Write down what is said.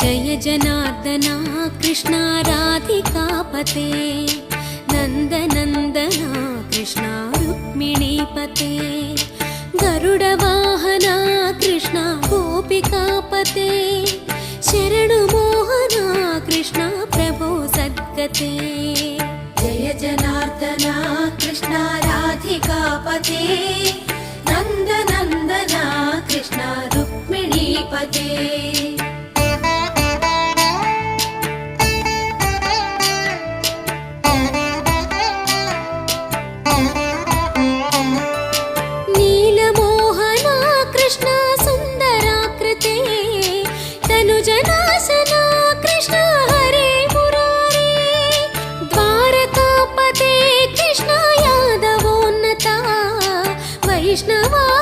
जय जनार्दना कृष्णा राधिकापते नन्दनन्दना कृष्णा रुक्मिणीपते गरुडवाहना कृष्णा गोपिकापते शरणु मोहना कृष्णा प्रभो सद्गते जय जनार्दना कृष्णा राधिकापते नन्दनन्दना कृष्णा रुक्मिणीपते कृष्णवा